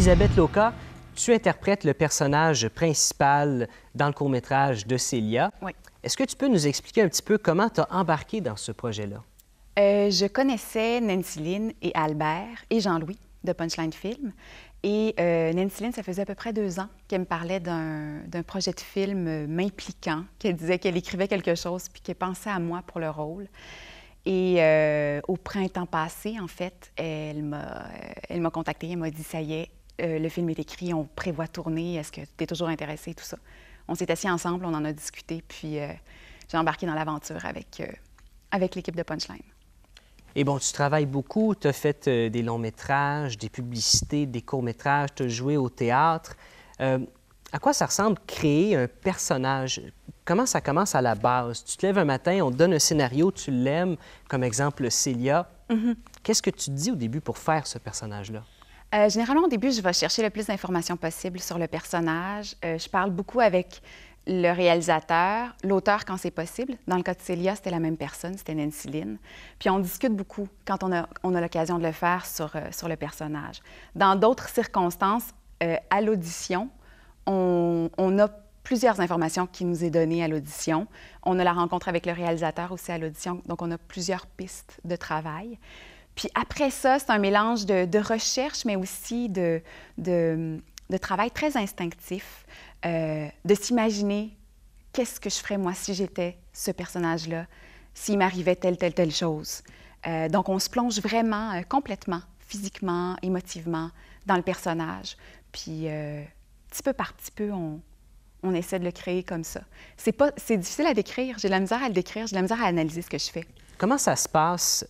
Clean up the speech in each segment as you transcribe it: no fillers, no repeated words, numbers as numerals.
Elisabeth Loca, tu interprètes le personnage principal dans le court-métrage de Célia. Oui. Est-ce que tu peux nous expliquer un petit peu comment tu as embarqué dans ce projet-là? Je connaissais Nancy Lynn et Albert et Jean-Louis de Punchline Film. Et Nancy Lynn, ça faisait à peu près 2 ans qu'elle me parlait d'un projet de film m'impliquant, qu'elle disait qu'elle écrivait quelque chose puis qu'elle pensait à moi pour le rôle. Et au printemps passé, en fait, elle m'a contactée, elle m'a dit « Ça y est, le film est écrit, on prévoit tourner, est-ce que tu es toujours intéressée? » Tout ça. On s'est assis ensemble, on en a discuté, puis j'ai embarqué dans l'aventure avec l'équipe de Punchline. Et bon, tu travailles beaucoup, tu as fait des longs métrages, des publicités, des courts-métrages, tu as joué au théâtre. À quoi ça ressemble créer un personnage? Comment ça commence à la base? Tu te lèves un matin, on te donne un scénario, tu l'aimes, comme exemple Célia. Qu'est-ce que tu te dis au début pour faire ce personnage-là? Généralement, au début, je vais chercher le plus d'informations possible sur le personnage. Je parle beaucoup avec le réalisateur, l'auteur quand c'est possible. Dans le cas de Célia, c'était la même personne, c'était Nancy Lynn. Puis on discute beaucoup quand on a l'occasion de le faire sur le personnage. Dans d'autres circonstances, à l'audition, on a plusieurs informations qui nous est données à l'audition. On a la rencontre avec le réalisateur aussi à l'audition, donc on a plusieurs pistes de travail. Puis après ça, c'est un mélange de recherche, mais aussi de travail très instinctif, de s'imaginer qu'est-ce que je ferais moi si j'étais ce personnage-là, s'il m'arrivait telle chose. Donc on se plonge vraiment complètement, physiquement, émotivement, dans le personnage. Puis petit peu par petit peu, on essaie de le créer comme ça. C'est difficile à décrire, j'ai de la misère à le décrire, j'ai de la misère à analyser ce que je fais. Comment ça se passe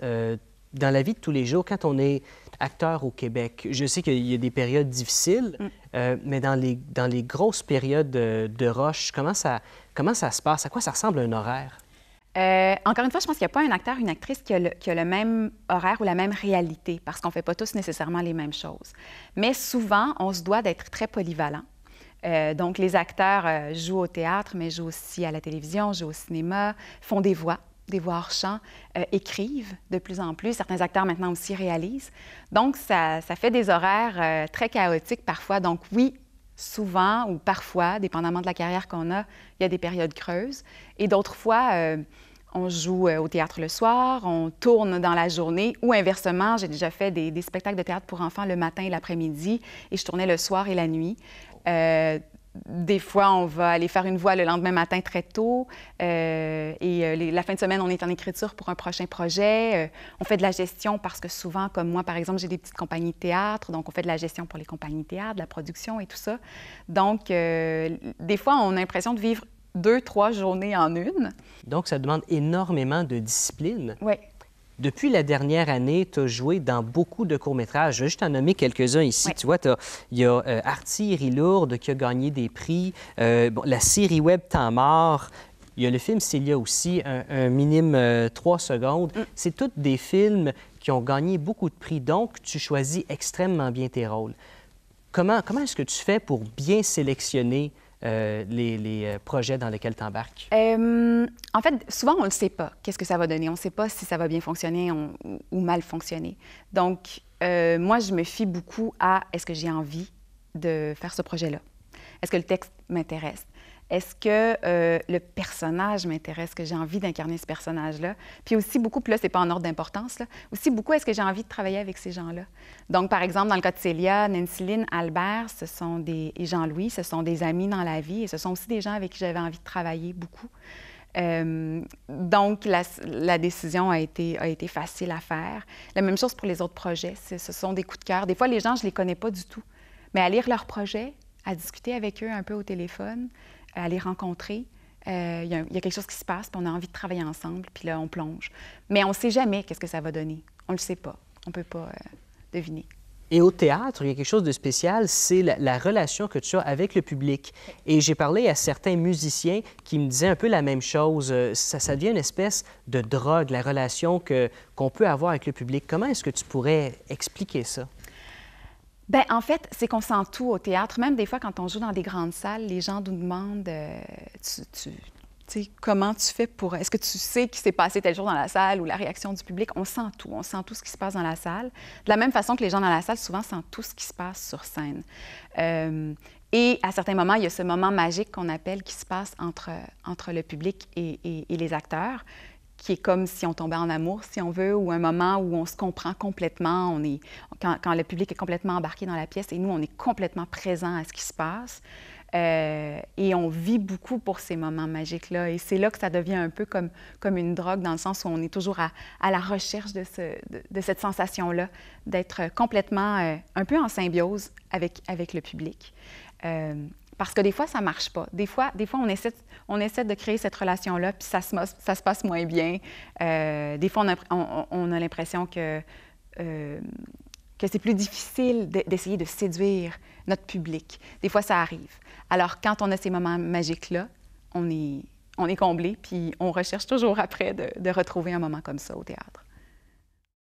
dans la vie de tous les jours quand on est acteur au Québec? Je sais qu'il y a des périodes difficiles, mais dans les grosses périodes de rush, comment ça se passe? À quoi ça ressemble un horaire? Encore une fois, je pense qu'il n'y a pas un acteur, une actrice qui a le même horaire ou la même réalité, parce qu'on ne fait pas tous nécessairement les mêmes choses. Mais souvent, on se doit d'être très polyvalent. Donc, les acteurs jouent au théâtre, mais jouent aussi à la télévision, jouent au cinéma, font des voix hors champ, écrivent de plus en plus. Certains acteurs maintenant aussi réalisent. Donc, ça fait des horaires très chaotiques parfois. Donc, oui, souvent ou parfois, dépendamment de la carrière qu'on a, il y a des périodes creuses. Et d'autres fois, on joue au théâtre le soir, on tourne dans la journée ou inversement, j'ai déjà fait des spectacles de théâtre pour enfants le matin et l'après-midi et je tournais le soir et la nuit. Des fois, on va aller faire une voix le lendemain matin très tôt la fin de semaine, on est en écriture pour un prochain projet. On fait de la gestion parce que souvent, comme moi, par exemple, j'ai des petites compagnies de théâtre, donc on fait de la gestion pour les compagnies de théâtre, de la production et tout ça. Donc, des fois, on a l'impression de vivre 2-3 journées en une. Donc, ça demande énormément de discipline. Oui. Depuis la dernière année, tu as joué dans beaucoup de courts-métrages. Je vais juste en nommer quelques-uns ici. Oui. Tu vois, il y a Artillerie lourde qui a gagné des prix, la série web Temps mort. Il y a le film Célia aussi, un minime 3 secondes. C'est tous des films qui ont gagné beaucoup de prix. Donc, tu choisis extrêmement bien tes rôles. Comment est-ce que tu fais pour bien sélectionner les projets dans lesquels tu embarques? En fait, souvent, on ne sait pas qu'est-ce que ça va donner. On ne sait pas si ça va bien fonctionner ou mal fonctionner. Donc, moi, je me fie beaucoup à est-ce que j'ai envie de faire ce projet-là? Est-ce que le texte m'intéresse? Est-ce que le personnage m'intéresse? Est-ce que j'ai envie d'incarner ce personnage-là? Puis aussi beaucoup, puis là, c'est pas en ordre d'importance, là, aussi beaucoup, est-ce que j'ai envie de travailler avec ces gens-là? Donc, par exemple, dans le cas de Célia, Nancy Lynn, Albert, et Jean-Louis, ce sont des amis dans la vie et ce sont aussi des gens avec qui j'avais envie de travailler beaucoup. Donc, la décision a été facile à faire. La même chose pour les autres projets. Ce sont des coups de cœur. Des fois, les gens, je ne les connais pas du tout. Mais à lire leurs projets, à discuter avec eux un peu au téléphone, à les rencontrer, il y a quelque chose qui se passe, puis on a envie de travailler ensemble, puis là, on plonge. Mais on ne sait jamais qu'est-ce que ça va donner. On ne le sait pas. On ne peut pas deviner. Et au théâtre, il y a quelque chose de spécial, c'est la relation que tu as avec le public. Et j'ai parlé à certains musiciens qui me disaient un peu la même chose. Ça devient une espèce de drogue, la relation qu'on peut avoir avec le public. Comment est-ce que tu pourrais expliquer ça? Bien, en fait, c'est qu'on sent tout au théâtre. Même des fois, quand on joue dans des grandes salles, les gens nous demandent Tu sais, comment tu fais pour... Est-ce que tu sais qu'il s'est passé tel jour dans la salle ou la réaction du public? On sent tout. On sent tout ce qui se passe dans la salle. De la même façon que les gens dans la salle, souvent, sentent tout ce qui se passe sur scène. Et à certains moments, il y a ce moment magique qu'on appelle qui se passe entre le public et les acteurs, qui est comme si on tombait en amour, si on veut, ou un moment où on se comprend complètement. Quand le public est complètement embarqué dans la pièce et nous, on est complètement présent à ce qui se passe. Et on vit beaucoup pour ces moments magiques-là. Et c'est là que ça devient un peu comme une drogue, dans le sens où on est toujours à la recherche de cette sensation-là, d'être complètement un peu en symbiose avec le public. Parce que des fois, ça ne marche pas. Des fois on essaie de créer cette relation-là, puis ça se passe moins bien. Des fois, on a l'impression que c'est plus difficile d'essayer de séduire notre public. Des fois, ça arrive. Alors, quand on a ces moments magiques-là, on est comblé, puis on recherche toujours après de retrouver un moment comme ça au théâtre.